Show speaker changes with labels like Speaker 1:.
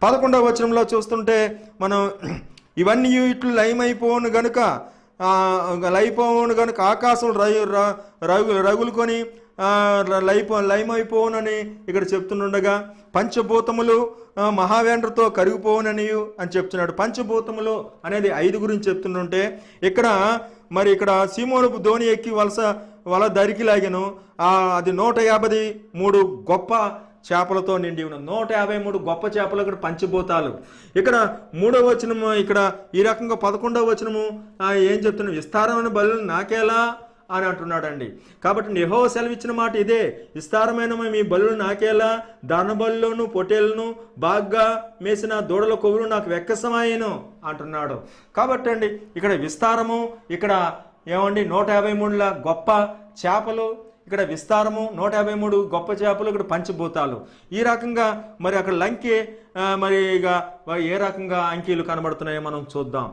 Speaker 1: 11వ వచనంలో చూస్తుంటే మనం ఇవన్నీ ఇట్లు లయమైపోను గనుక ఆకాశం రగులుకొని లయమైపోనని ఇక్కడ చెప్తుండగా, పంచభూతములు మహావేంద్రతో కరిగిపోనని అని చెప్తున్నాడు. పంచభూతములు అనేది 5 గురించి చెప్తుంటే ఇక్కడ సీమోను ధోని ఎక్కి వల దరికి లాగాను. అది 153 గొప్ప చేపలతో నిండి ఉన్న 153 గొప్ప చేపలు ఇక్కడ పంచభూతాలు. ఇక్కడ 3వ వచనము ఇక్కడ ఈ రకంగా 11వ వచనము ఏం చెప్తున్నాడు? విస్తారమైన బలులు నాకేలా అని అంటున్నాడండి. కాబట్టి యెహోవా సెలవిచ్చిన మాట ఇదే, విస్తారమైన మీ బలులు నాకేలా, దాన బలులను పొట్టేలను బాగా మేసిన దూడల కొవ్వులు నాకు వెక్కసమాయను అంటున్నాడు. కాబట్టి అండి ఇక్కడ విస్తారము, ఇక్కడ ఏమండి 153 గొప్ప చేపలు, ఇక్కడ విస్తారము 153 గొప్ప చేపలు, ఇక్కడ పంచభూతాలు. ఈ రకంగా మరి అక్కడ లంకె మరి ఇక ఏ రకంగా అంకీలు కనబడుతున్నాయో మనం చూద్దాం.